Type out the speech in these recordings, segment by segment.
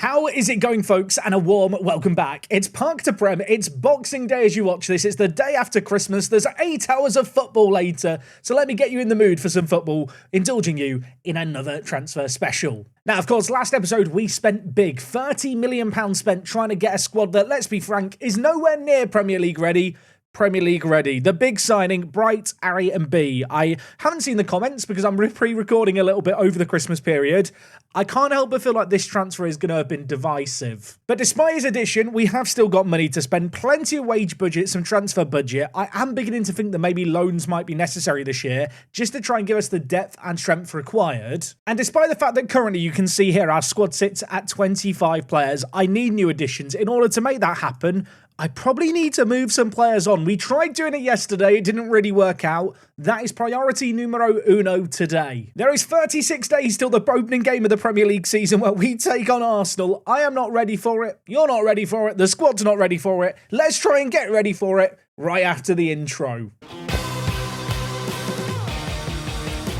How is it going, folks? And a warm welcome back. It's Park to Prem. It's Boxing Day as you watch this. It's the day after Christmas. There's 8 hours of football later. So let me get you in the mood for some football, indulging you in another transfer special. Now, of course, last episode we spent big. £30 million spent trying to get a squad that, let's be frank, is nowhere near Premier League ready. Premier League ready. The big signing, Bright, Ari and B. I haven't seen the comments because I'm pre-recording a little bit over the Christmas period. I can't help but feel like this transfer is going to have been divisive. But despite his addition, we have still got money to spend, plenty of wage budget, some transfer budget. I am beginning to think that maybe loans might be necessary this year, just to try and give us the depth and strength required. And despite the fact that currently you can see here our squad sits at 25 players, I need new additions. In order to make that happen, I probably need to move some players on. We tried doing it yesterday, it didn't really work out. That is priority numero uno today. There is 36 days till the opening game of the Premier League season where we take on Arsenal. I am not ready for it. You're not ready for it. The squad's not ready for it. Let's try and get ready for it right after the intro.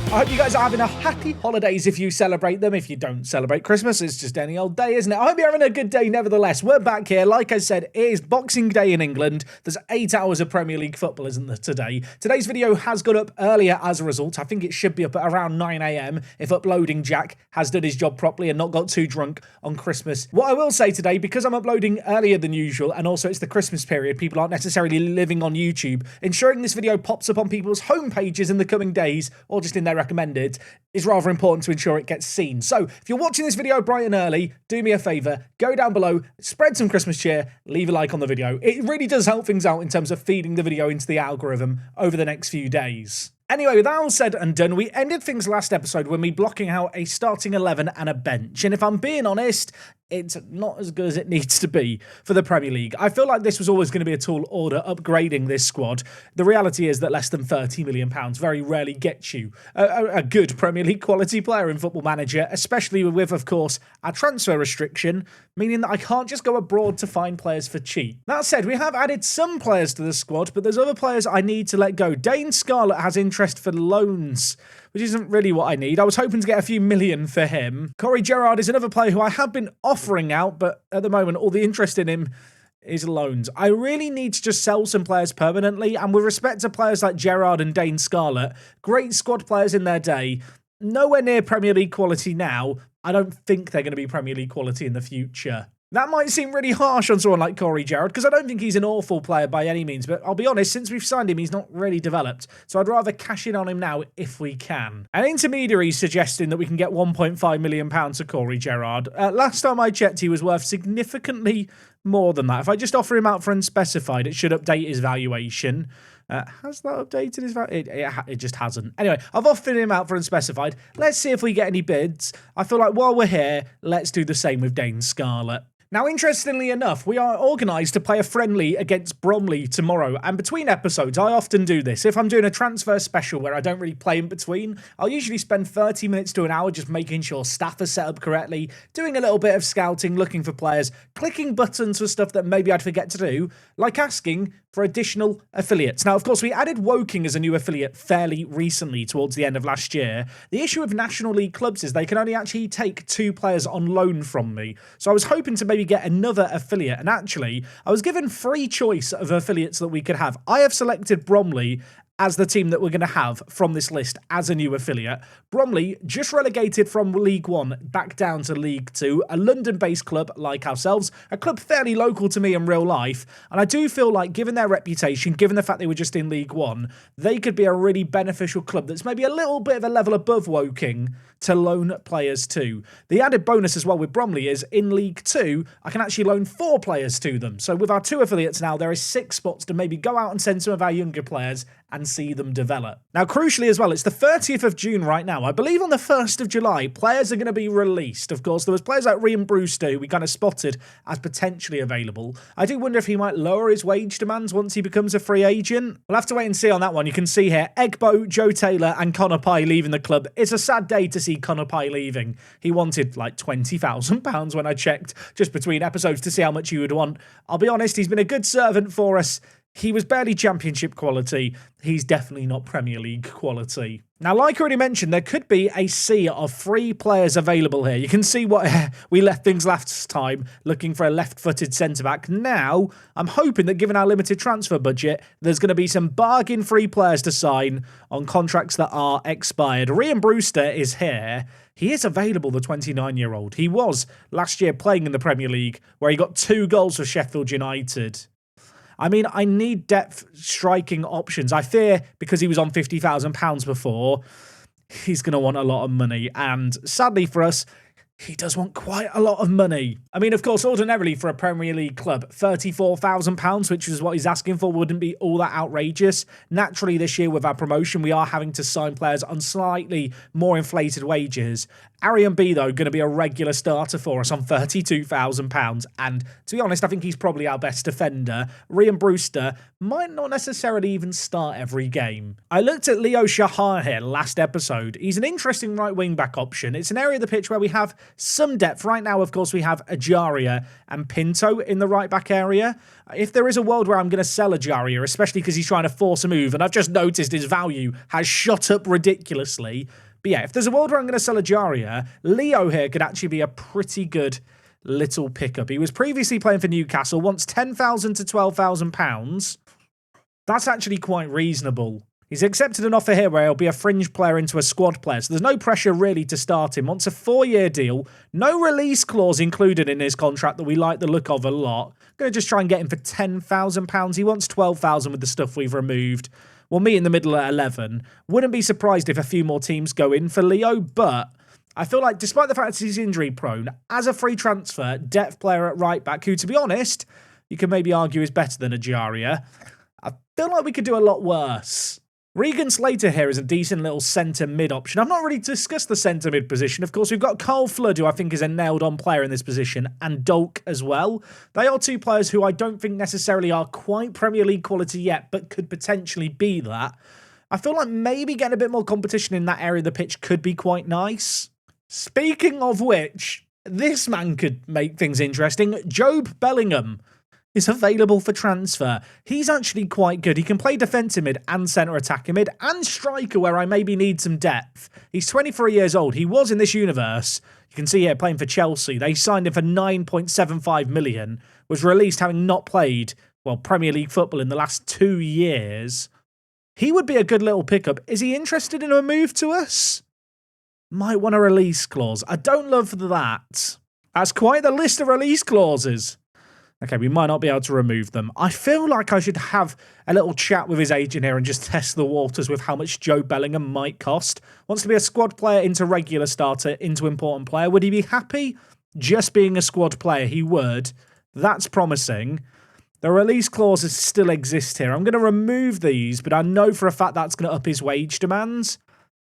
I hope you guys are having a happy holidays if you celebrate them. If you don't celebrate Christmas, it's just any old day, isn't it? I hope you're having a good day nevertheless. We're back here. Like I said, it is Boxing Day in England. There's 8 hours of Premier League football, isn't there, today? Today's video has gone up earlier as a result. I think it should be up at around 9 AM if uploading Jack has done his job properly and not got too drunk on Christmas. What I will say today, because I'm uploading earlier than usual, and also it's the Christmas period, people aren't necessarily living on YouTube, ensuring this video pops up on people's homepages in the coming days, or just in their recommended, is rather important to ensure it gets seen. So if you're watching this video bright and early, do me a favor, go down below, spread some Christmas cheer, leave a like on the video. It really does help things out in terms of feeding the video into the algorithm over the next few days. Anyway, with that all said and done, we ended things last episode when we blocking out a starting 11 and a bench. And if I'm being honest, it's not as good as it needs to be for the Premier League. I feel like this was always going to be a tall order upgrading this squad. The reality is that less than £30 million very rarely gets you a good Premier League quality player in Football Manager, especially with, of course, our transfer restriction, meaning that I can't just go abroad to find players for cheap. That said, we have added some players to the squad, but there's other players I need to let go. Dane Scarlett has interest for loans, which isn't really what I need. I was hoping to get a few million for him. Corey Gerrard is another player who I have been offering out, but at the moment, all the interest in him is loans. I really need to just sell some players permanently, and with respect to players like Gerrard and Dane Scarlett, great squad players in their day, nowhere near Premier League quality now. I don't think they're going to be Premier League quality in the future. That might seem really harsh on someone like Corey Gerrard, because I don't think he's an awful player by any means, but I'll be honest, since we've signed him, he's not really developed, so I'd rather cash in on him now if we can. An intermediary is suggesting that we can get £1.5 million for Corey Gerrard. Last time I checked, he was worth significantly more than that. If I just offer him out for unspecified, it should update his valuation. Has that updated his value? It just hasn't. Anyway, I've offered him out for unspecified. Let's see if we get any bids. I feel like while we're here, let's do the same with Dane Scarlett. Now, interestingly enough, we are organised to play a friendly against Bromley tomorrow, and between episodes, I often do this. If I'm doing a transfer special where I don't really play in between, I'll usually spend 30 minutes to an hour just making sure staff are set up correctly, doing a little bit of scouting, looking for players, clicking buttons for stuff that maybe I'd forget to do, like asking for additional affiliates. Now, of course, we added Woking as a new affiliate fairly recently towards the end of last year. The issue with National League clubs is they can only actually take 2 players on loan from me. So I was hoping to maybe get another affiliate, and actually, I was given free choice of affiliates that we could have. I have selected Bromley as the team that we're going to have from this list as a new affiliate. Bromley, just relegated from League 1 back down to League 2, a London-based club like ourselves, a club fairly local to me in real life, and I do feel like, given their reputation, given the fact they were just in League 1, they could be a really beneficial club that's maybe a little bit of a level above Woking to loan players to. The added bonus as well with Bromley is, in League 2, I can actually loan 4 players to them. So with our 2 affiliates now, there is 6 spots to maybe go out and send some of our younger players and see them develop. Now, crucially as well, it's the 30th of June right now. I believe on the 1st of July, players are going to be released. Of course, there was players like Ryan Brewster who we kind of spotted as potentially available. I do wonder if he might lower his wage demands once he becomes a free agent. We'll have to wait and see on that one. You can see here, Egbo, Joe Taylor and Connor Pye leaving the club. It's a sad day to see Connor Pye leaving. He wanted like £20,000 when I checked just between episodes to see how much he would want. I'll be honest, he's been a good servant for us. He was barely Championship quality. He's definitely not Premier League quality. Now, like I already mentioned, there could be a sea of free players available here. You can see what we left things last time, looking for a left-footed centre-back. Now, I'm hoping that given our limited transfer budget, there's going to be some bargain-free players to sign on contracts that are expired. Ryan Brewster is here. He is available, the 29-year-old. He was last year playing in the Premier League, where he got 2 goals for Sheffield United. I mean, I need depth striking options. I fear because he was on £50,000 before, he's going to want a lot of money. And sadly for us, he does want quite a lot of money. I mean, of course, ordinarily for a Premier League club, £34,000, which is what he's asking for, wouldn't be all that outrageous. Naturally, this year with our promotion, we are having to sign players on slightly more inflated wages. Arian B, though, going to be a regular starter for us on £32,000. And to be honest, I think he's probably our best defender. Ryan Brewster might not necessarily even start every game. I looked at Leo Shahar here last episode. He's an interesting right wing-back option. It's an area of the pitch where we have some depth. Right now, of course, we have Ajaria and Pinto in the right-back area. If there is a world where I'm going to sell Ajaria, especially because he's trying to force a move, and I've just noticed his value has shot up ridiculously. But yeah, if there's a world where I'm going to sell Ajaria, Leo here could actually be a pretty good little pickup. He was previously playing for Newcastle, wants £10,000 to £12,000. That's actually quite reasonable. He's accepted an offer here where he'll be a fringe player into a squad player, so there's no pressure really to start him. Wants a 4-year deal, no release clause included in his contract that we like the look of a lot. Going to just try and get him for £10,000. He wants £12,000 with the stuff we've removed. We'll meet in the middle at 11. Wouldn't be surprised if a few more teams go in for Leo, but I feel like despite the fact that he's injury prone, as a free transfer, depth player at right back, who to be honest, you can maybe argue is better than Ajaria, I feel like we could do a lot worse. Regan Slater here is a decent little centre mid option. I've not really discussed the centre mid position. Of course, we've got Cole Flood, who I think is a nailed on player in this position, and Dolk as well. They are 2 players who I don't think necessarily are quite Premier League quality yet, but could potentially be that. I feel like maybe getting a bit more competition in that area of the pitch could be quite nice. Speaking of which, this man could make things interesting. Jobe Bellingham is available for transfer. He's actually quite good. He can play defensive mid and centre attacking mid and striker where I maybe need some depth. He's 23 years old. He was in this universe. You can see here playing for Chelsea. They signed him for £9.75 million. Was released having not played, well, Premier League football in the last 2 years. He would be a good little pickup. Is he interested in a move to us? Might want a release clause. I don't love that. That's quite the list of release clauses. Okay, we might not be able to remove them. I feel like I should have a little chat with his agent here and just test the waters with how much Jobe Bellingham might cost. Wants to be a squad player into regular starter into important player. Would he be happy just being a squad player? He would. That's promising. The release clauses still exist here. I'm going to remove these, but I know for a fact that's going to up his wage demands.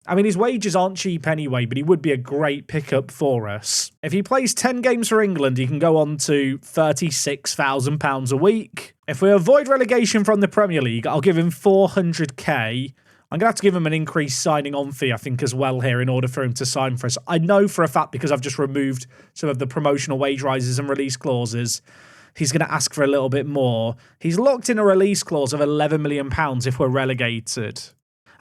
I mean, his wages aren't cheap anyway, but he would be a great pickup for us. If he plays 10 games for England, he can go on to £36,000 a week. If we avoid relegation from the Premier League, I'll give him 400k. I'm going to have to give him an increased signing on fee, I think, as well here in order for him to sign for us. I know for a fact, because I've just removed some of the promotional wage rises and release clauses, he's going to ask for a little bit more. He's locked in a release clause of £11 million if we're relegated.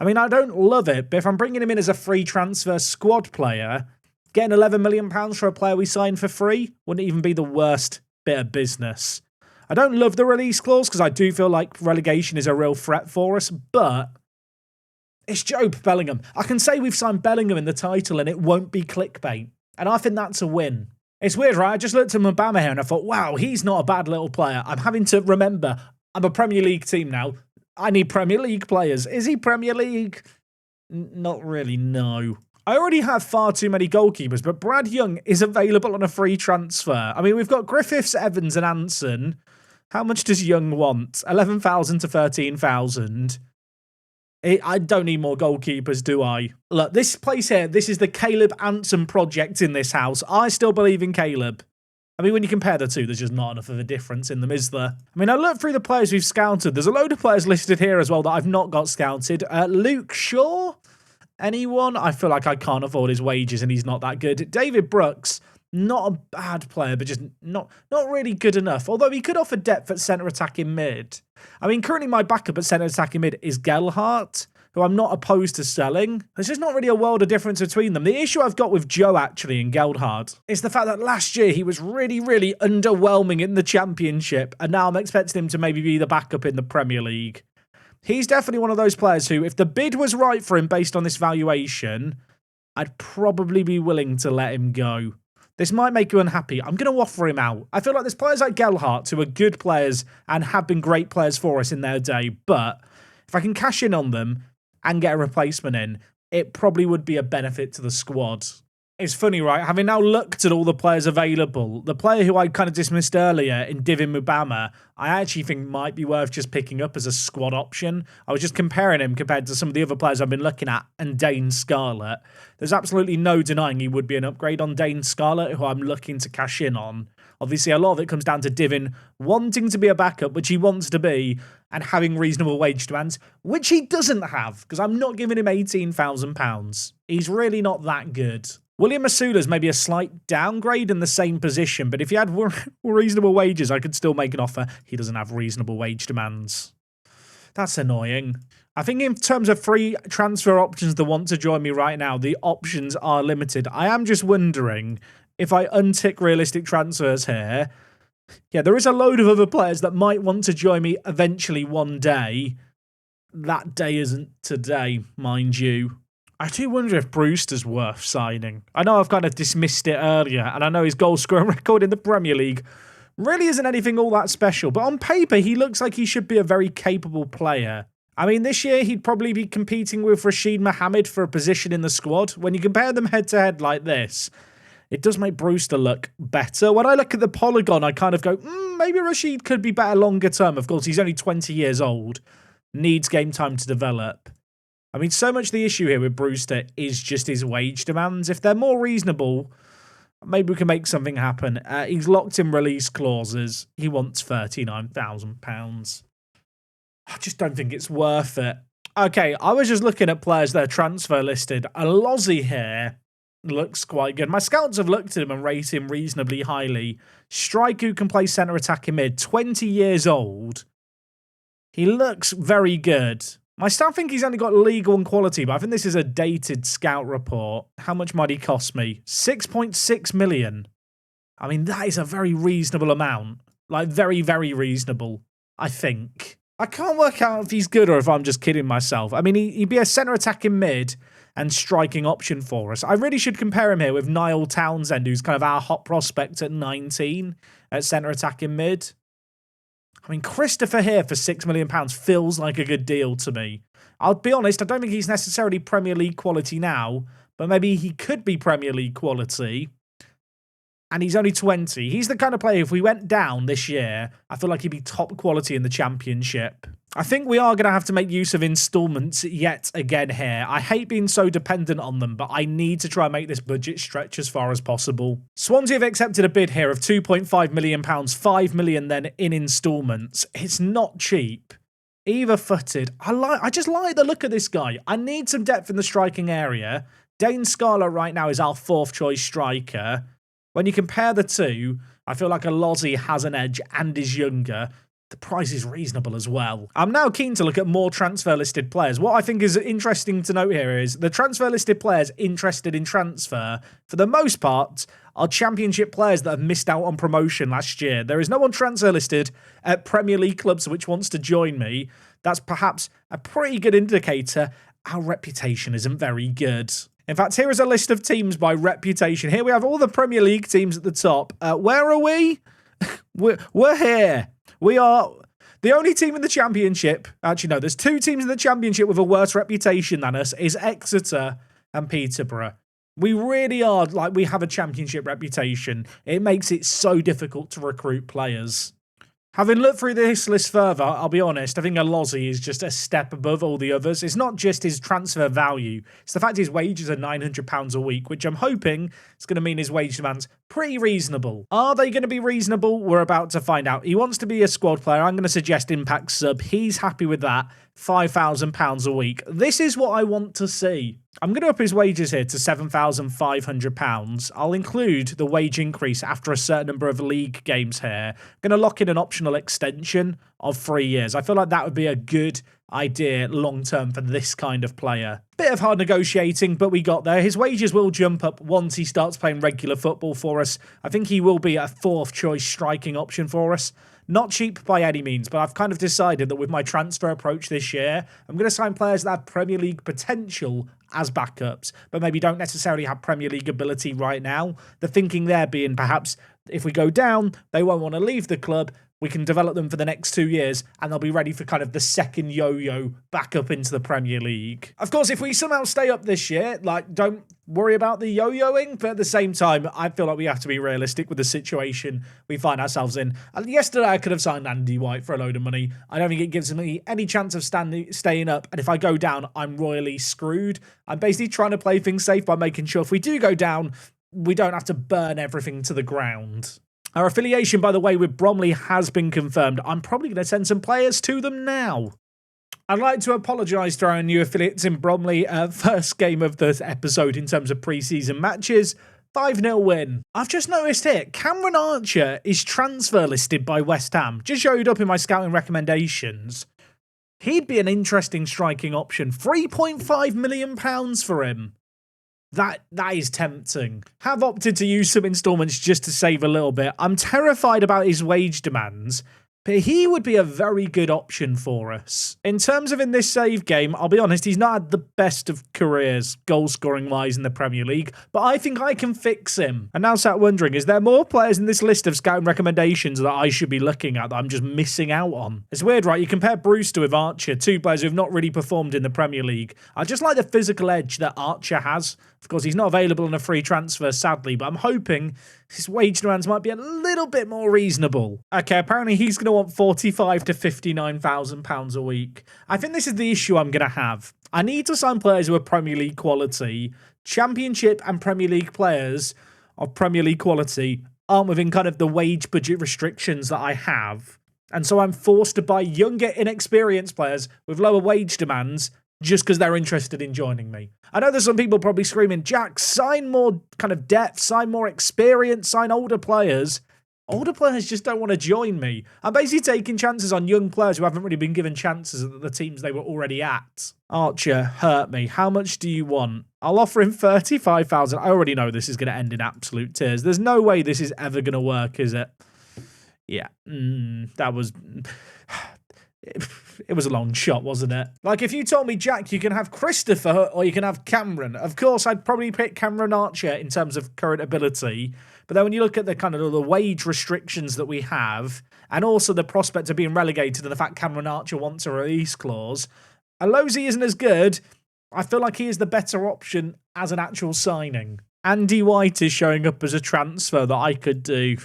I mean, I don't love it, but if I'm bringing him in as a free transfer squad player, getting £11 million for a player we signed for free wouldn't even be the worst bit of business. I don't love the release clause because I do feel like relegation is a real threat for us, but it's Jobe Bellingham. I can say we've signed Bellingham in the title and it won't be clickbait, and I think that's a win. It's weird, right? I just looked at Mbama here and I thought, wow, he's not a bad little player. I'm having to remember, I'm a Premier League team now. I need Premier League players. Is he Premier League? Not really, no. I already have far too many goalkeepers, but Brad Young is available on a free transfer. I mean, we've got Griffiths, Evans and Anson. How much does Young want? 11,000 to 13,000. I don't need more goalkeepers, do I? Look, this place here, this is the Caleb Anson project in this house. I still believe in Caleb. I mean, when you compare the two, there's just not enough of a difference in them, is there? I mean, I looked through the players we've scouted. There's a load of players listed here as well that I've not got scouted. Luke Shaw? Anyone? I feel like I can't afford his wages and he's not that good. David Brooks. Not a bad player, but just not really good enough. Although he could offer depth at centre attacking mid. I mean, currently my backup at centre attacking mid is Gelhardt, who I'm not opposed to selling. There's just not really a world of difference between them. The issue I've got with Joe, actually, in Gelhardt is the fact that last year he was really, really underwhelming in the Championship, and now I'm expecting him to maybe be the backup in the Premier League. He's definitely one of those players who, if the bid was right for him based on this valuation, I'd probably be willing to let him go. This might make you unhappy. I'm going to offer him out. I feel like there's players like Gelhardt who are good players and have been great players for us in their day, but if I can cash in on them and get a replacement in, it probably would be a benefit to the squad. It's funny, right? Having now looked at all the players available, the player who I kind of dismissed earlier in Divin Mubama, I actually think might be worth just picking up as a squad option. I was just comparing him compared to some of the other players I've been looking at, and Dane Scarlett. There's absolutely no denying he would be an upgrade on Dane Scarlett, who I'm looking to cash in on. Obviously, a lot of it comes down to Divin wanting to be a backup, which he wants to be, and having reasonable wage demands, which he doesn't have, because I'm not giving him £18,000. He's really not that good. William Masula's maybe a slight downgrade in the same position, but if he had reasonable wages, I could still make an offer. He doesn't have reasonable wage demands. That's annoying. I think in terms of free transfer options that want to join me right now, the options are limited. I am just wondering if I untick realistic transfers here. Yeah, there is a load of other players that might want to join me eventually one day. That day isn't today, mind you. I do wonder if Brewster's worth signing. I know I've kind of dismissed it earlier, and I know his goal scoring record in the Premier League really isn't anything all that special, but on paper, he looks like he should be a very capable player. I mean, this year, he'd probably be competing with Rashid Mohammed for a position in the squad. When you compare them head-to-head like this, it does make Brewster look better. When I look at the Polygon, I kind of go, maybe Rashid could be better longer term. Of course, he's only 20 years old, needs game time to develop. I mean, so much the issue here with Brewster is just his wage demands. If they're more reasonable, maybe we can make something happen. He's locked in release clauses. He wants £39,000. I just don't think it's worth it. Okay, I was just looking at players that are transfer listed. A Lozzie here looks quite good. My scouts have looked at him and rate him reasonably highly. Striker who can play centre attacking mid, 20 years old. He looks very good. My staff think he's only got League One quality, but I think this is a dated scout report. How much might he cost me? 6.6 million. I mean, that is a very reasonable amount. Like, very, very reasonable, I think. I can't work out if he's good or if I'm just kidding myself. I mean, he'd be a centre attacking mid and striking option for us. I really should compare him here with Niall Townsend, who's kind of our hot prospect at 19 at centre attacking mid. I mean, Christopher here for £6 million feels like a good deal to me. I'll be honest, I don't think he's necessarily Premier League quality now, but maybe he could be Premier League quality. And he's only 20. He's the kind of player, if we went down this year, I feel like he'd be top quality in the Championship. I think we are going to have to make use of instalments yet again here. I hate being so dependent on them, but I need to try and make this budget stretch as far as possible. Swansea have accepted a bid here of £2.5 million, £5 million then in instalments. It's not cheap. Either-footed. I just like the look of this guy. I need some depth in the striking area. Dane Scarlett right now is our fourth choice striker. When you compare the two, I feel like a Lozzie has an edge and is younger. The price is reasonable as well. I'm now keen to look at more transfer listed players. What I think is interesting to note here is the transfer listed players interested in transfer, for the most part, are Championship players that have missed out on promotion last year. There is no one transfer listed at Premier League clubs which wants to join me. That's perhaps a pretty good indicator our reputation isn't very good. In fact, here is a list of teams by reputation. Here we have all the Premier League teams at the top. Where are we? We're here. We are the only team in the Championship. Actually, no, there's two teams in the Championship with a worse reputation than us, is Exeter and Peterborough. We really are, like, we have a Championship reputation. It makes it so difficult to recruit players. Having looked through this list further, I'll be honest, I think a Lozzie is just a step above all the others. It's not just his transfer value. It's the fact his wages are £900 a week, which I'm hoping is going to mean his wage demands pretty reasonable. Are they going to be reasonable? We're about to find out. He wants to be a squad player. I'm going to suggest impact sub. He's happy with that. £5,000 a week. This is what I want to see. I'm going to up his wages here to £7,500. I'll include the wage increase after a certain number of league games here. I'm going to lock in an optional extension of 3 years. I feel like that would be a good idea long-term for this kind of player. Bit of hard negotiating, but we got there. His wages will jump up once he starts playing regular football for us. I think he will be a fourth choice striking option for us. Not cheap by any means, but I've kind of decided that with my transfer approach this year, I'm going to sign players that have Premier League potential as backups, but maybe don't necessarily have Premier League ability right now. The thinking there being perhaps if we go down, they won't want to leave the club. We can develop them for the next 2 years and they'll be ready for kind of the second yo-yo back up into the Premier League. Of course, if we somehow stay up this year, like, don't worry about the yo-yoing, but at the same time, I feel like we have to be realistic with the situation we find ourselves in. And yesterday, I could have signed Andy White for a load of money. I don't think it gives me any chance of staying up, and if I go down, I'm royally screwed. I'm basically trying to play things safe by making sure if we do go down, we don't have to burn everything to the ground. Our affiliation, by the way, with Bromley has been confirmed. I'm probably going to send some players to them now. I'd like to apologise to our new affiliates in Bromley. First game of the episode in terms of pre-season matches. 5-0 win. I've just noticed here, Cameron Archer is transfer listed by West Ham. Just showed up in my scouting recommendations. He'd be an interesting striking option. £3.5 million for him. That is tempting. Have opted to use some installments just to save a little bit. I'm terrified about his wage demands, but he would be a very good option for us. In terms of in this save game, I'll be honest, he's not had the best of careers, goal-scoring-wise in the Premier League, but I think I can fix him. And now sat wondering, is there more players in this list of scouting recommendations that I should be looking at that I'm just missing out on? It's weird, right? You compare Brewster with Archer, two players who have not really performed in the Premier League. I just like the physical edge that Archer has. Of course, he's not available in a free transfer, sadly, but I'm hoping his wage demands might be a little bit more reasonable. Okay, apparently he's going to want £45,000 to £59,000 a week. I think this is the issue I'm going to have. I need to sign players who are Premier League quality. Championship and Premier League players of Premier League quality aren't within kind of the wage budget restrictions that I have. And so I'm forced to buy younger, inexperienced players with lower wage demands just because they're interested in joining me. I know there's some people probably screaming, Jack, sign more kind of depth, sign more experience, sign older players. Older players just don't want to join me. I'm basically taking chances on young players who haven't really been given chances at the teams they were already at. Archer, hurt me. How much do you want? I'll offer him $35,000. I already know this is going to end in absolute tears. There's no way this is ever going to work, is it? Yeah, that was... It was a long shot, wasn't it? Like, if you told me, Jack, you can have Christopher or you can have Cameron, of course, I'd probably pick Cameron Archer in terms of current ability. But then when you look at the kind of the wage restrictions that we have, and also the prospect of being relegated and the fact Cameron Archer wants a release clause, Alozie isn't as good. I feel like he is the better option as an actual signing. Andy White is showing up as a transfer that I could do.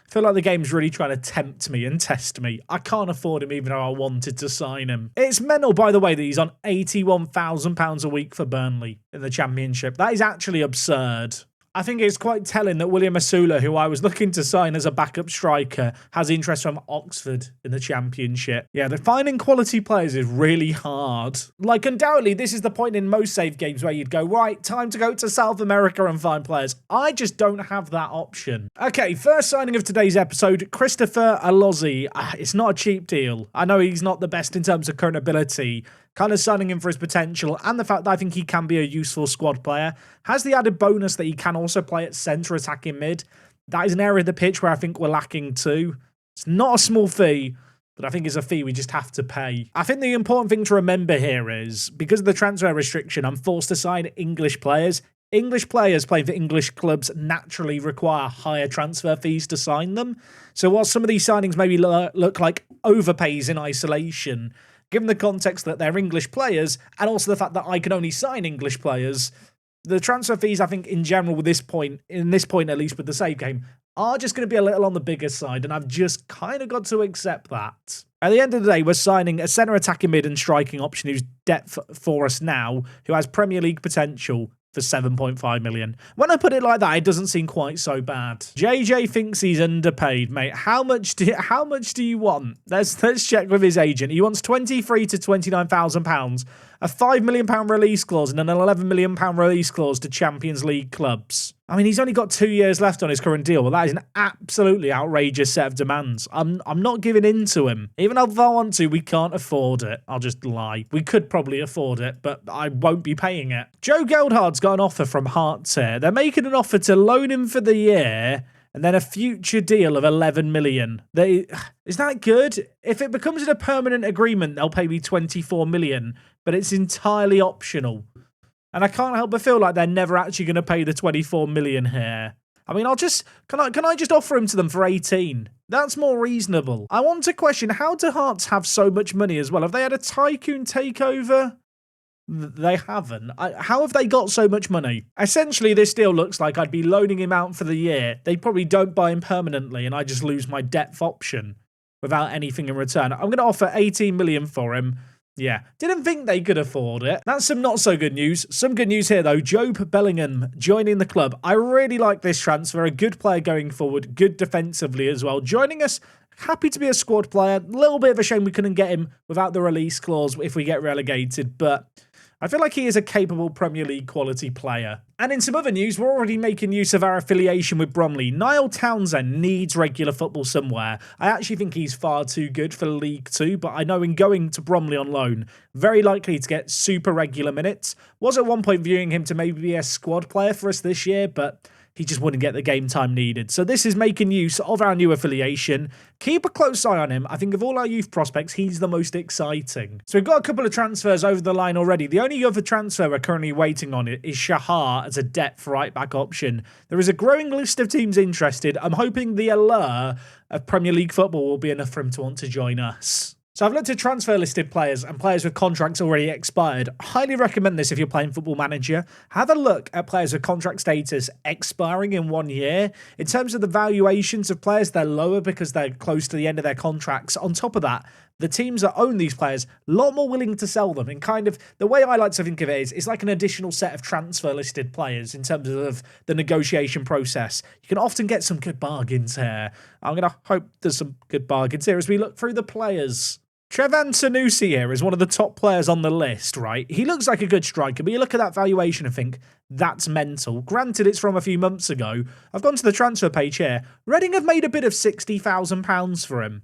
I feel like the game's really trying to tempt me and test me. I can't afford him even though I wanted to sign him. It's mental, by the way, that he's on £81,000 a week for Burnley in the Championship. That is actually absurd. I think it's quite telling that William Asula, who I was looking to sign as a backup striker, has interest from Oxford in the Championship. Yeah, the finding quality players is really hard. Like, undoubtedly, this is the point in most save games where you'd go, right, time to go to South America and find players. I just don't have that option. Okay, first signing of today's episode, Christopher Alozie. It's not a cheap deal. I know he's not the best in terms of current ability, kind of signing him for his potential and the fact that I think he can be a useful squad player. Has the added bonus that he can also play at centre attacking mid. That is an area of the pitch where I think we're lacking too. It's not a small fee, but I think it's a fee we just have to pay. I think the important thing to remember here is, because of the transfer restriction, I'm forced to sign English players. English players playing for English clubs naturally require higher transfer fees to sign them. So while some of these signings maybe look like overpays in isolation, given the context that they're English players, and also the fact that I can only sign English players, the transfer fees, I think, in general, with this point, at least with the save game, are just going to be a little on the bigger side, and I've just kind of got to accept that. At the end of the day, we're signing a centre attacking mid and striking option who's depth for us now, who has Premier League potential for 7.5 million. When I put it like that, it doesn't seem quite so bad. JJ thinks he's underpaid, mate. How much do you want? Let's check with his agent. He wants 23 to 29,000 pounds, a 5 million pound release clause, and an 11 million pound release clause to Champions League clubs. I mean, he's only got 2 years left on his current deal, but that is an absolutely outrageous set of demands. I'm not giving in to him. Even if I want to, we can't afford it. I'll just lie. We could probably afford it, but I won't be paying it. Joe Geldhard's got an offer from Hearts here. They're making an offer to loan him for the year and then a future deal of 11 million. Is that good? If it becomes a permanent agreement, they'll pay me 24 million, but it's entirely optional. And I can't help but feel like they're never actually going to pay the 24 million here. I mean, can I just offer him to them for 18? That's more reasonable. I want to question, how do Hearts have so much money as well? Have they had a tycoon takeover? They haven't. How have they got so much money? Essentially, this deal looks like I'd be loaning him out for the year. They probably don't buy him permanently, and I just lose my depth option without anything in return. I'm going to offer 18 million for him. Yeah, didn't think they could afford it. That's some not so good news. Some good news here though. Jobe Bellingham joining the club. I really like this transfer. A good player going forward. Good defensively as well. Joining us. Happy to be a squad player. A little bit of a shame we couldn't get him without the release clause if we get relegated. But I feel like he is a capable Premier League quality player. And in some other news, we're already making use of our affiliation with Bromley. Niall Townsend needs regular football somewhere. I actually think he's far too good for League 2, but I know in going to Bromley on loan, very likely to get super regular minutes. Was at one point viewing him to maybe be a squad player for us this year, but he just wouldn't get the game time needed. So this is making use of our new affiliation. Keep a close eye on him. I think of all our youth prospects, he's the most exciting. So we've got a couple of transfers over the line already. The only other transfer we're currently waiting on is Shahar as a depth right-back option. There is a growing list of teams interested. I'm hoping the allure of Premier League football will be enough for him to want to join us. So I've looked at transfer listed players and players with contracts already expired. Highly recommend this if you're playing Football Manager. Have a look at players with contract status expiring in 1 year. In terms of the valuations of players, they're lower because they're close to the end of their contracts. On top of that, the teams that own these players, a lot more willing to sell them. And kind of, the way I like to think of it is, it's like an additional set of transfer listed players in terms of the negotiation process. You can often get some good bargains here. I'm going to hope there's some good bargains here as we look through the players. Trevan Sanusi here is one of the top players on the list, right? He looks like a good striker, but you look at that valuation and think, that's mental. Granted, it's from a few months ago. I've gone to the transfer page here. Reading have made a bid of £60,000 for him.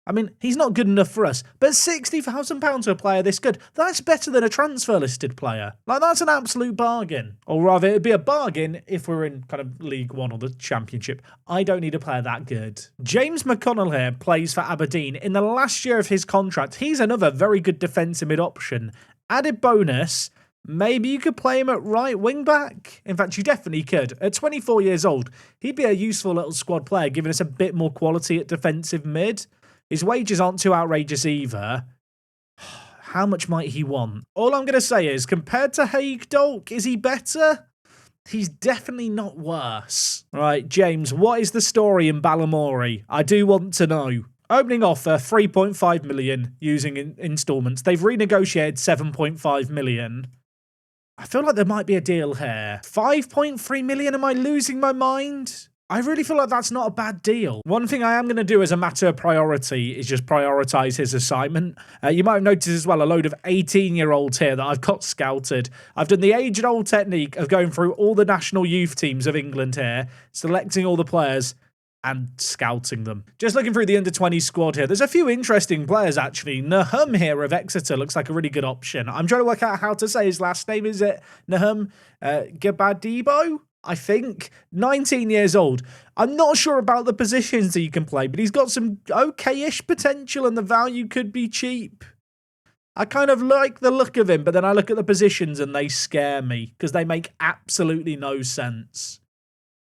I mean, he's not good enough for us, but £60,000 for a player this good, that's better than a transfer listed player. Like, that's an absolute bargain. Or rather, it'd be a bargain if we're in kind of League 1 or the Championship. I don't need a player that good. James McConnell here plays for Aberdeen. In the last year of his contract, he's another very good defensive mid option. Added bonus, maybe you could play him at right wing back. In fact, you definitely could. At 24 years old, he'd be a useful little squad player, giving us a bit more quality at defensive mid. His wages aren't too outrageous either. How much might he want? All I'm going to say is, compared to Haig Dolk, is he better? He's definitely not worse. Right, James, what is the story in Balamory? I do want to know. Opening offer, 3.5 million using installments. They've renegotiated 7.5 million. I feel like there might be a deal here. 5.3 million? Am I losing my mind? I really feel like that's not a bad deal. One thing I am going to do as a matter of priority is just prioritise his assignment. You might have noticed as well a load of 18-year-olds here that I've got scouted. I've done the age-old technique of going through all the national youth teams of England here, selecting all the players and scouting them. Just looking through the under-20 squad here, there's a few interesting players actually. Nahum here of Exeter looks like a really good option. I'm trying to work out how to say his last name. Is it Nahum Gabadibo? I think. 19 years old. I'm not sure about the positions that you can play, but he's got some okay-ish potential and the value could be cheap. I kind of like the look of him, but then I look at the positions and they scare me because they make absolutely no sense.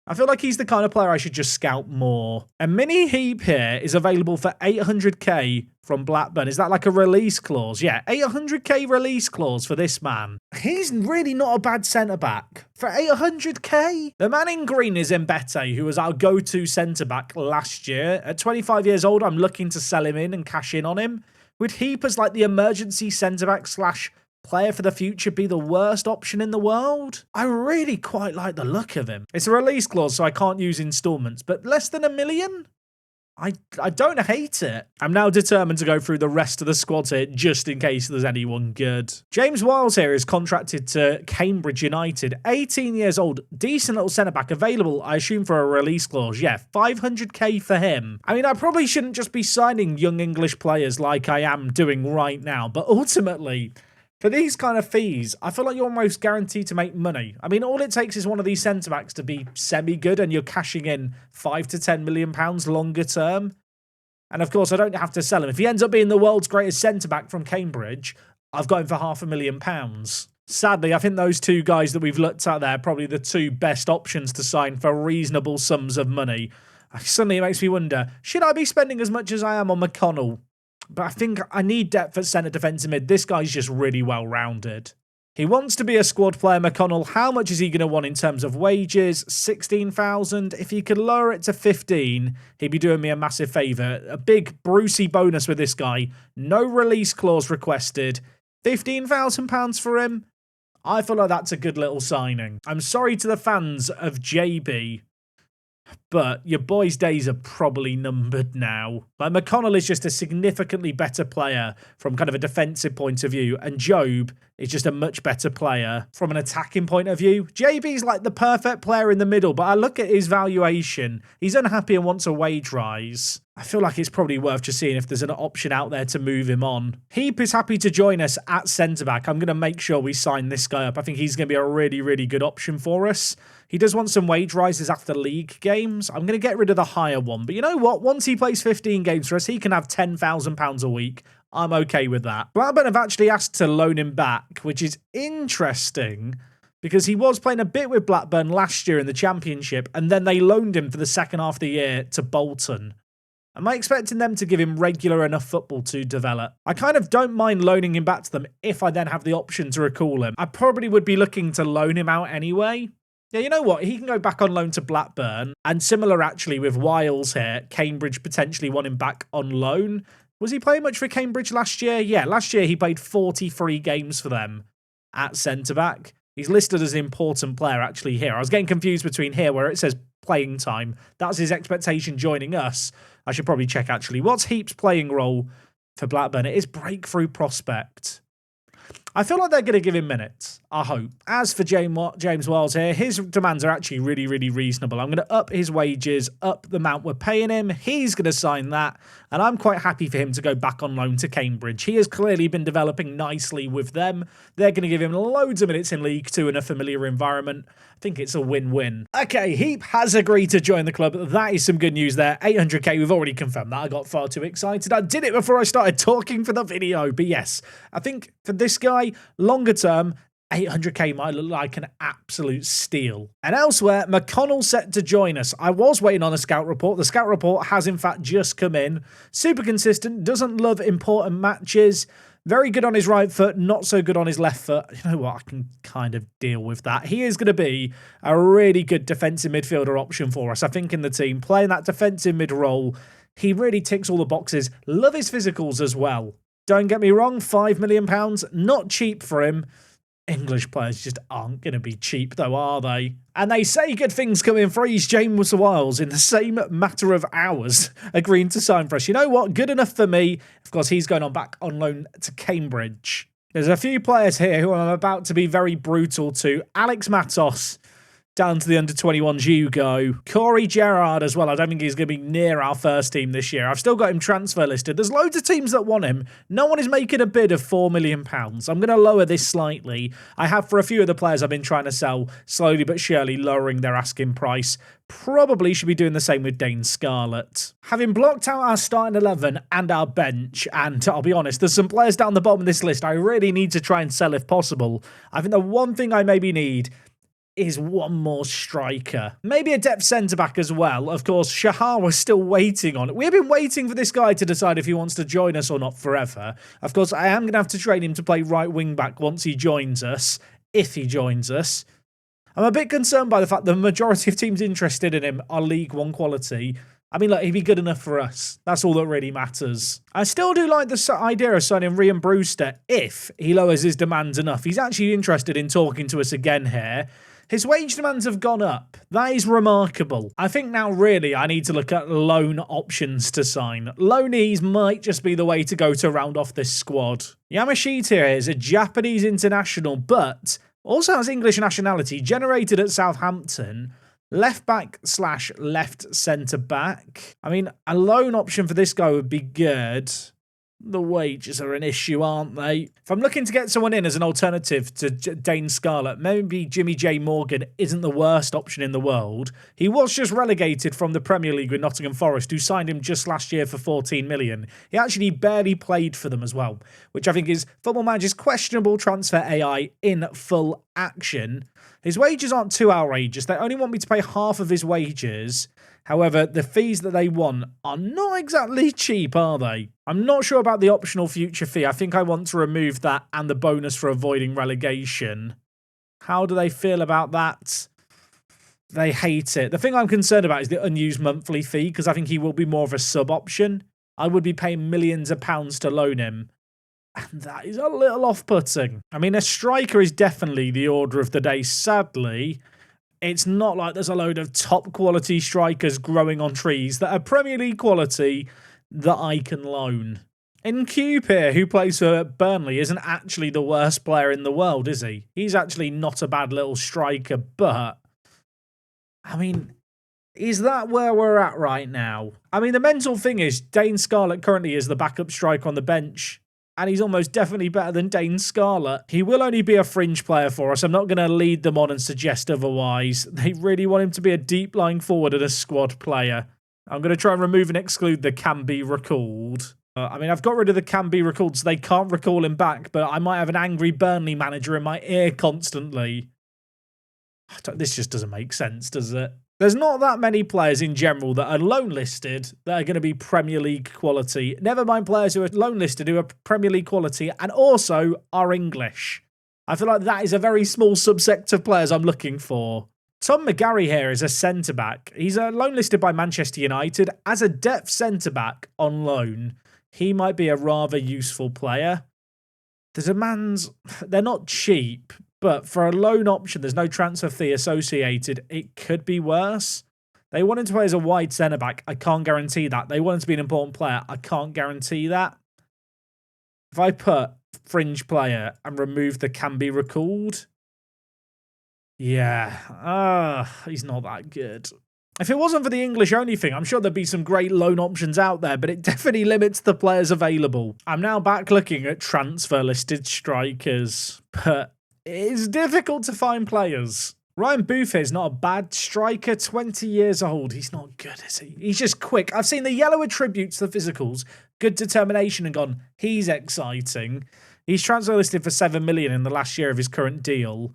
I feel like he's the kind of player I should just scout more. A mini heap here is available for 800k from Blackburn. Is that like a release clause? Yeah, 800k release clause for this man. He's really not a bad centre-back. For 800k? The man in green is Mbete, who was our go-to centre-back last year. At 25 years old, I'm looking to sell him in and cash in on him. With Heap as like the emergency centre-back slash player for the future be the worst option in the world? I really quite like the look of him. It's a release clause, so I can't use installments, but less than $1 million? I don't hate it. I'm now determined to go through the rest of the squad here just in case there's anyone good. James Wiles here is contracted to Cambridge United. 18 years old, decent little centre-back available, I assume, for a release clause. Yeah, 500k for him. I mean, I probably shouldn't just be signing young English players like I am doing right now, but ultimately, for these kind of fees, I feel like you're almost guaranteed to make money. I mean, all it takes is one of these centre-backs to be semi-good and you're cashing in £5 to £10 million longer term. And of course, I don't have to sell him. If he ends up being the world's greatest centre-back from Cambridge, I've got him for £500,000. Sadly, I think those two guys that we've looked at there are probably the two best options to sign for reasonable sums of money. Suddenly, it makes me wonder, should I be spending as much as I am on McConnell? But I think I need depth at centre defensive mid. This guy's just really well-rounded. He wants to be a squad player, McConnell. How much is he going to want in terms of wages? 16,000. If he could lower it to 15, he'd be doing me a massive favour. A big Brucey bonus with this guy. No release clause requested. £15,000 for him. I feel like that's a good little signing. I'm sorry to the fans of JB, but your boy's days are probably numbered now. Like, McConnell is just a significantly better player from kind of a defensive point of view, and Job is just a much better player from an attacking point of view. JB's like the perfect player in the middle, but I look at his valuation. He's unhappy and wants a wage rise. I feel like it's probably worth just seeing if there's an option out there to move him on. Heap is happy to join us at centre-back. I'm going to make sure we sign this guy up. I think he's going to be a really, really good option for us. He does want some wage rises after league games. I'm going to get rid of the higher one. But you know what? Once he plays 15 games for us, he can have £10,000 a week. I'm okay with that. Blackburn have actually asked to loan him back, which is interesting because he was playing a bit with Blackburn last year in the Championship, and then they loaned him for the second half of the year to Bolton. Am I expecting them to give him regular enough football to develop? I kind of don't mind loaning him back to them if I then have the option to recall him. I probably would be looking to loan him out anyway. Yeah, you know what? He can go back on loan to Blackburn. And similar actually with Wiles here. Cambridge potentially want him back on loan. Was he playing much for Cambridge last year? Yeah, last year he played 43 games for them at centre-back. He's listed as an important player actually here. I was getting confused between here where it says playing time. That's his expectation joining us. I should probably check actually. What's Heap's playing role for Blackburn? It is breakthrough prospect. I feel like they're going to give him minutes. I hope. As for James Wiles here, his demands are actually really, really reasonable. I'm going to up his wages, up the amount we're paying him. He's going to sign that. And I'm quite happy for him to go back on loan to Cambridge. He has clearly been developing nicely with them. They're going to give him loads of minutes in League 2 in a familiar environment. I think it's a win-win. Okay, Heap has agreed to join the club. That is some good news there. 800k, we've already confirmed that. I got far too excited. I did it before I started talking for the video. But yes, I think for this guy, longer term, 800k might look like an absolute steal. And elsewhere, McConnell set to join us. I was waiting on a scout report. The scout report has in fact just come in. Super consistent, doesn't love important matches. Very good on his right foot, not so good on his left foot. You know what? I can kind of deal with that. He is going to be a really good defensive midfielder option for us, I think, in the team. Playing that defensive mid role, he really ticks all the boxes. Love his physicals as well. Don't get me wrong, £5 million, not cheap for him. English players just aren't going to be cheap though, are they? And they say good things come in freeze. James Wiles, in the same matter of hours, agreeing to sign for us. You know what? Good enough for me. Of course, he's going on back on loan to Cambridge. There's a few players here who I'm about to be very brutal to. Alex Matos, down to the under-21s you go. Corey Gerrard as well. I don't think he's going to be near our first team this year. I've still got him transfer listed. There's loads of teams that want him. No one is making a bid of £4 million. I'm going to lower this slightly. I have for a few of the players I've been trying to sell, slowly but surely lowering their asking price. Probably should be doing the same with Dane Scarlett. Having blocked out our starting 11 and our bench, and I'll be honest, there's some players down the bottom of this list I really need to try and sell if possible. I think the one thing I maybe need is one more striker. Maybe a depth centre-back as well. Of course, Shahar was still waiting on it. We've been waiting for this guy to decide if he wants to join us or not forever. Of course, I am going to have to train him to play right wing-back once he joins us, if he joins us. I'm a bit concerned by the fact the majority of teams interested in him are League One quality. I mean, look, he'd be good enough for us. That's all that really matters. I still do like the idea of signing Ryan Brewster if he lowers his demands enough. He's actually interested in talking to us again here. His wage demands have gone up. That is remarkable. I think now really I need to look at loan options to sign. Loanees might just be the way to go to round off this squad. Yamashita is a Japanese international, but also has English nationality, generated at Southampton. Left back / left centre back. I mean, a loan option for this guy would be good. The wages are an issue, aren't they? If I'm looking to get someone in as an alternative to Dane Scarlett, maybe Jimmy J. Morgan isn't the worst option in the world. He was just relegated from the Premier League with Nottingham Forest, who signed him just last year for 14 million. He actually barely played for them as well, which I think is Football Manager's questionable transfer AI in full action. His wages aren't too outrageous. They only want me to pay half of his wages. However, the fees that they want are not exactly cheap, are they? I'm not sure about the optional future fee. I think I want to remove that and the bonus for avoiding relegation. How do they feel about that? They hate it. The thing I'm concerned about is the unused monthly fee, because I think he will be more of a sub option. I would be paying millions of pounds to loan him. And that is a little off-putting. I mean, a striker is definitely the order of the day, sadly. It's not like there's a load of top quality strikers growing on trees that are Premier League quality that I can loan. Cube here, who plays for Burnley, isn't actually the worst player in the world, is he? He's actually not a bad little striker, but I mean, is that where we're at right now? I mean, the mental thing is Dane Scarlett currently is the backup striker on the bench. And he's almost definitely better than Dane Scarlett. He will only be a fringe player for us. I'm not going to lead them on and suggest otherwise. They really want him to be a deep lying forward and a squad player. I'm going to try and remove and exclude the can be recalled. I mean, I've got rid of the can be recalled so they can't recall him back, but I might have an angry Burnley manager in my ear constantly. This just doesn't make sense, does it? There's not that many players in general that are loan listed that are going to be Premier League quality. Never mind players who are loan listed who are Premier League quality and also are English. I feel like that is a very small subsect of players I'm looking for. Tom McGarry here is a centre-back. He's loan listed by Manchester United as a depth centre-back on loan. He might be a rather useful player. The demands, they're not cheap. But for a loan option, there's no transfer fee associated. It could be worse. They want him to play as a wide centre-back. I can't guarantee that. They want him to be an important player. I can't guarantee that. If I put fringe player and remove the can be recalled, yeah, he's not that good. If it wasn't for the English-only thing, I'm sure there'd be some great loan options out there, but it definitely limits the players available. I'm now back looking at transfer-listed strikers, but it's difficult to find players. Ryan Booth is not a bad striker, 20 years old. He's not good, is he? He's just quick. I've seen the yellow attributes, the physicals, good determination, and gone, he's exciting. He's transfer listed for 7 million in the last year of his current deal.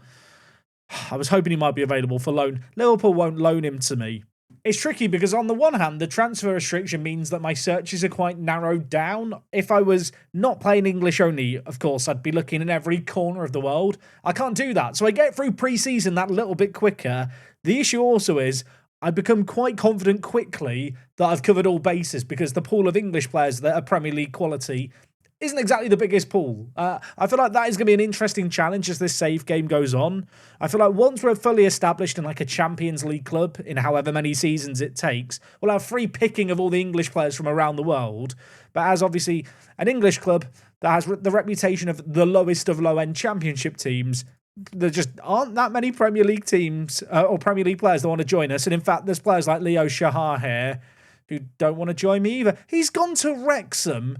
I was hoping he might be available for loan. Liverpool won't loan him to me. It's tricky because on the one hand, the transfer restriction means that my searches are quite narrowed down. If I was not playing English only, of course, I'd be looking in every corner of the world. I can't do that. So I get through pre-season that little bit quicker. The issue also is I become quite confident quickly that I've covered all bases because the pool of English players that are Premier League quality isn't exactly the biggest pool. I feel like that is going to be an interesting challenge as this save game goes on. I feel like once we're fully established in like a Champions League club in however many seasons it takes, we'll have free picking of all the English players from around the world. But as obviously an English club that has the reputation of the lowest of low-end championship teams, there just aren't that many Premier League teams or Premier League players that want to join us. And in fact, there's players like Leo Shahar here who don't want to join me either. He's gone to Wrexham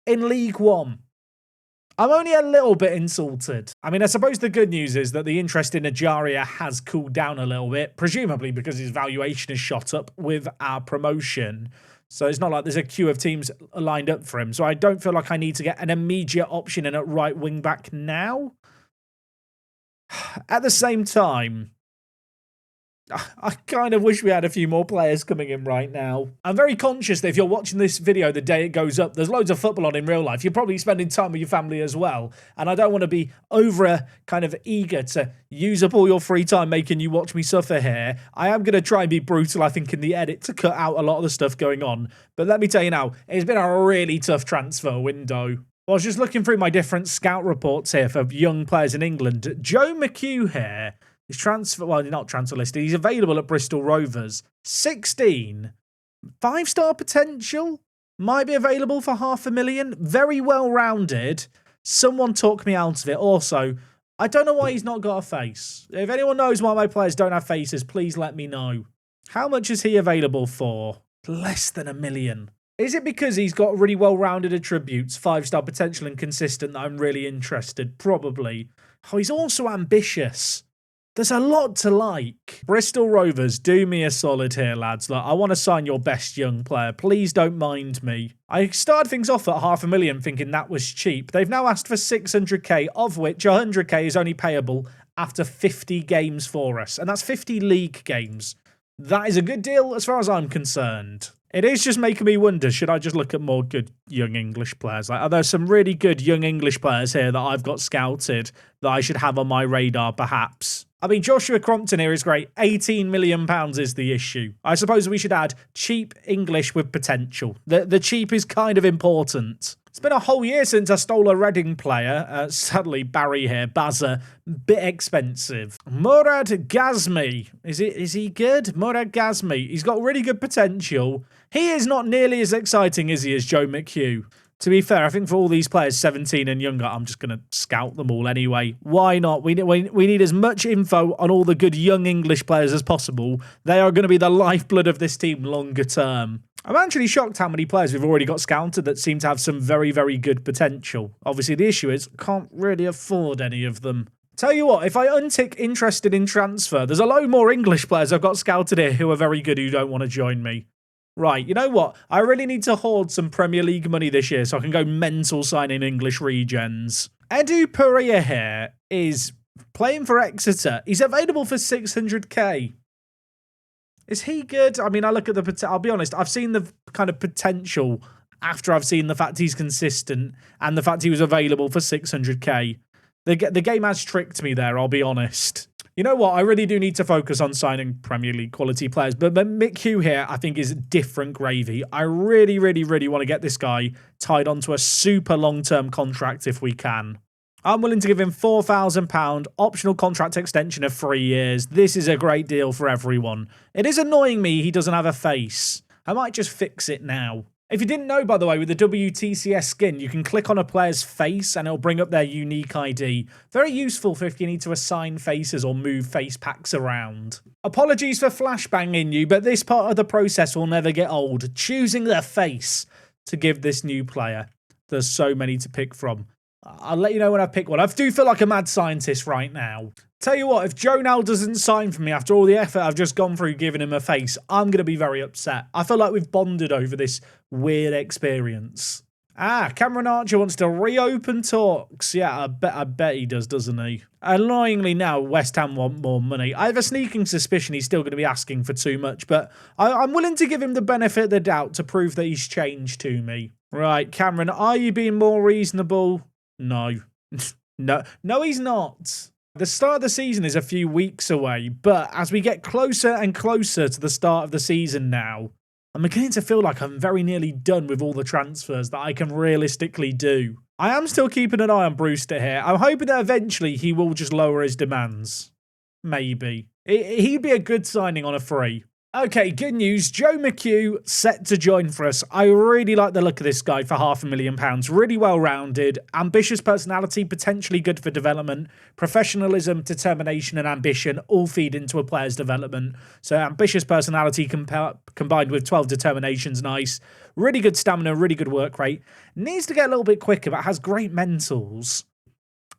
in League One. I'm only a little bit insulted. I mean, I suppose the good news is that the interest in Ajaria has cooled down a little bit, presumably because his valuation has shot up with our promotion. So it's not like there's a queue of teams lined up for him. So I don't feel like I need to get an immediate option in at right wing back now. At the same time, I kind of wish we had a few more players coming in right now. I'm very conscious that if you're watching this video the day it goes up, there's loads of football on in real life. You're probably spending time with your family as well. And I don't want to be over kind of eager to use up all your free time making you watch me suffer here. I am going to try and be brutal, I think, in the edit to cut out a lot of the stuff going on. But let me tell you now, it's been a really tough transfer window. I was just looking through my different scout reports here for young players in England. Joe McHugh here is not transfer listed. He's available at Bristol Rovers. 16. 5-star potential. Might be available for $500,000. Very well rounded. Someone talk me out of it. Also, I don't know why he's not got a face. If anyone knows why my players don't have faces, please let me know. How much is he available for? Less than $1 million. Is it because he's got really well-rounded attributes, 5-star potential and consistent, that I'm really interested? Probably. Oh, he's also ambitious. There's a lot to like. Bristol Rovers, do me a solid here, lads. Look, I want to sign your best young player. Please don't mind me. I started things off at $500,000 thinking that was cheap. They've now asked for 600k, of which 100k is only payable after 50 games for us. And that's 50 league games. That is a good deal as far as I'm concerned. It is just making me wonder, should I just look at more good young English players? Like, are there some really good young English players here that I've got scouted that I should have on my radar, perhaps? I mean, Joshua Crompton here is great. £18 million is the issue. I suppose we should add cheap English with potential. The cheap is kind of important. It's been a whole year since I stole a Reading player. Sadly, Barry here, Bazza, bit expensive. Murad Gazmi. Is he good? Murad Gazmi. He's got really good potential. He is not nearly as exciting, is he, as Joe McHugh? To be fair, I think for all these players 17 and younger, I'm just going to scout them all anyway. Why not? We need as much info on all the good young English players as possible. They are going to be the lifeblood of this team longer term. I'm actually shocked how many players we've already got scouted that seem to have some very, very good potential. Obviously, the issue is I can't really afford any of them. Tell you what, if I untick interested in transfer, there's a load more English players I've got scouted here who are very good who don't want to join me. Right, you know what? I really need to hoard some Premier League money this year so I can go mental signing English regens. Edu Perea here is playing for Exeter. He's available for 600k. Is he good? I mean, I look at the... I'll be honest, I've seen the kind of potential after I've seen the fact he's consistent and the fact he was available for 600k. The game has tricked me there, I'll be honest. You know what? I really do need to focus on signing Premier League quality players. But Mick Hugh here, I think, is different gravy. I really, really, really want to get this guy tied onto a super long-term contract if we can. I'm willing to give him £4,000, optional contract extension of 3 years. This is a great deal for everyone. It is annoying me he doesn't have a face. I might just fix it now. If you didn't know, by the way, with the WTCS skin, you can click on a player's face and it'll bring up their unique ID. Very useful for if you need to assign faces or move face packs around. Apologies for flashbanging you, but this part of the process will never get old. Choosing the face to give this new player. There's so many to pick from. I'll let you know when I pick one. I do feel like a mad scientist right now. Tell you what, if Joe now doesn't sign for me after all the effort I've just gone through giving him a face, I'm going to be very upset. I feel like we've bonded over this weird experience. Cameron Archer wants to reopen talks. Yeah, I bet he does, doesn't he? Annoyingly now, West Ham want more money. I have a sneaking suspicion he's still going to be asking for too much, but I'm willing to give him the benefit of the doubt to prove that he's changed to me. Right, Cameron, are you being more reasonable? No. No, he's not. The start of the season is a few weeks away, but as we get closer and closer to the start of the season now, I'm beginning to feel like I'm very nearly done with all the transfers that I can realistically do. I am still keeping an eye on Brewster here. I'm hoping that eventually he will just lower his demands. Maybe. He'd be a good signing on a free. Okay, good news. Joe McHugh set to join for us. I really like the look of this guy for £500,000. Really well-rounded, ambitious personality, potentially good for development. Professionalism, determination and ambition all feed into a player's development. So ambitious personality combined with 12 determination's nice. Really good stamina, really good work rate. Needs to get a little bit quicker, but has great mentals.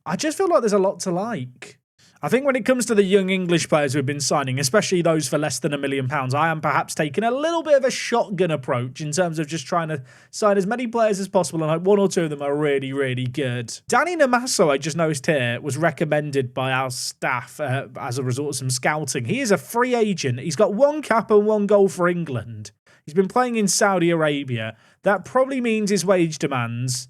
I just feel like there's a lot to like. I think when it comes to the young English players we've been signing, especially those for less than £1 million, I am perhaps taking a little bit of a shotgun approach in terms of just trying to sign as many players as possible, and hope one or two of them are really, really good. Danny Namaso, I just noticed here, was recommended by our staff as a result of some scouting. He is a free agent. He's got 1 cap and 1 goal for England. He's been playing in Saudi Arabia. That probably means his wage demands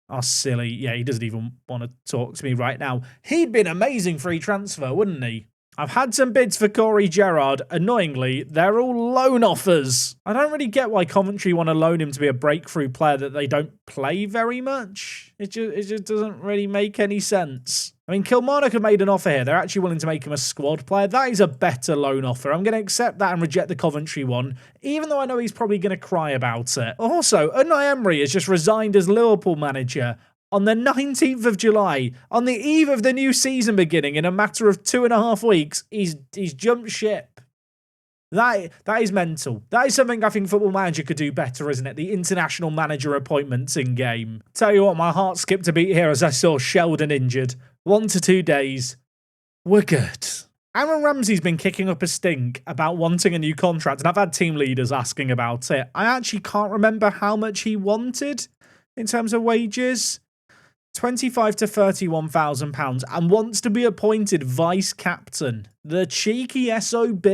are silly. Yeah, he doesn't even want to talk to me right now. He'd been amazing free transfer, wouldn't he? I've had some bids for Corey Gerrard. Annoyingly, they're all loan offers. I don't really get why Coventry want to loan him to be a breakthrough player that they don't play very much. It just doesn't really make any sense. I mean, Kilmarnock have made an offer here. They're actually willing to make him a squad player. That is a better loan offer. I'm going to accept that and reject the Coventry one, even though I know he's probably going to cry about it. Also, Unai Emery has just resigned as Liverpool manager on the 19th of July, on the eve of the new season beginning. In a matter of 2.5 weeks, he's jumped ship. That is mental. That is something I think Football Manager could do better, isn't it? The international manager appointments in game. Tell you what, my heart skipped a beat here as I saw Sheldon injured. 1 to 2 days. We're good. Aaron Ramsey's been kicking up a stink about wanting a new contract, and I've had team leaders asking about it. I actually can't remember how much he wanted in terms of wages. 25 to £31,000, and wants to be appointed vice captain. The cheeky SOB.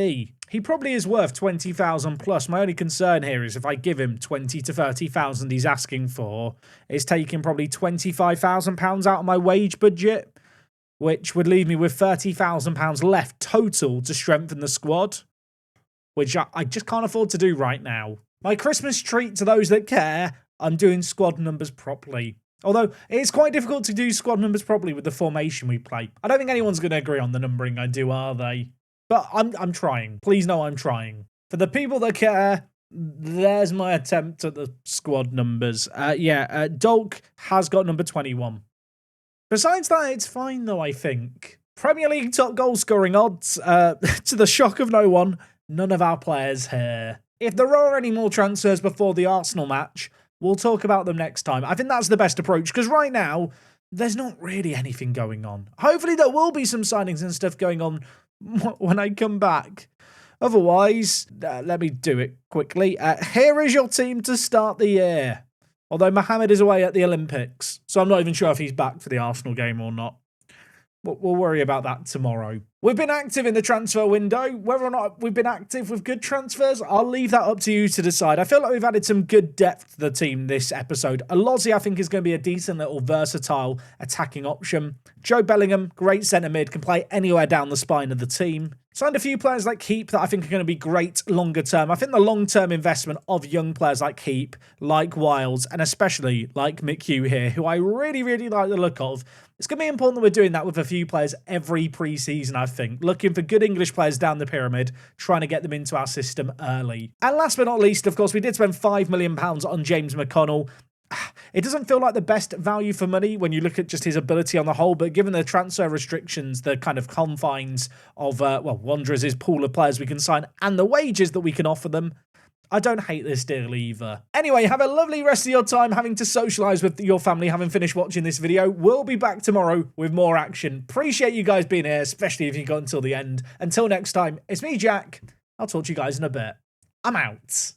He probably is worth 20,000 plus. My only concern here is if I give him 20 to 30,000 he's asking for, it's taking probably £25,000 out of my wage budget, which would leave me with £30,000 left total to strengthen the squad, which I just can't afford to do right now. My Christmas treat to those that care, I'm doing squad numbers properly. Although, it's quite difficult to do squad numbers properly with the formation we play. I don't think anyone's going to agree on the numbering I do, are they? But I'm trying. Please know I'm trying. For the people that care, there's my attempt at the squad numbers. Dolk has got number 21. Besides that, it's fine though, I think. Premier League top goal scoring odds. To the shock of no one, none of our players here. If there are any more transfers before the Arsenal match, we'll talk about them next time. I think that's the best approach, because right now, there's not really anything going on. Hopefully there will be some signings and stuff going on when I come back. Otherwise, let me do it quickly. Here is your team to start the year. Although Mohamed is away at the Olympics, so I'm not even sure if he's back for the Arsenal game or not. We'll worry about that tomorrow. We've been active in the transfer window. Whether or not we've been active with good transfers, I'll leave that up to you to decide. I feel like we've added some good depth to the team this episode. Alozzi, I think, is going to be a decent little versatile attacking option. Joe Bellingham, great centre mid, can play anywhere down the spine of the team. Signed a few players like Heap that I think are going to be great longer term. I think the long-term investment of young players like Heap, like Wiles, and especially like McHugh here, who I really, really like the look of. It's going to be important that we're doing that with a few players every pre-season, I think. Looking for good English players down the pyramid, trying to get them into our system early. And last but not least, of course, we did spend £5 million on James McConnell. It doesn't feel like the best value for money when you look at just his ability on the whole, but given the transfer restrictions, the kind of confines of, Wanderers' pool of players we can sign and the wages that we can offer them, I don't hate this deal either. Anyway, have a lovely rest of your time having to socialise with your family having finished watching this video. We'll be back tomorrow with more action. Appreciate you guys being here, especially if you got until the end. Until next time, it's me, Jack. I'll talk to you guys in a bit. I'm out.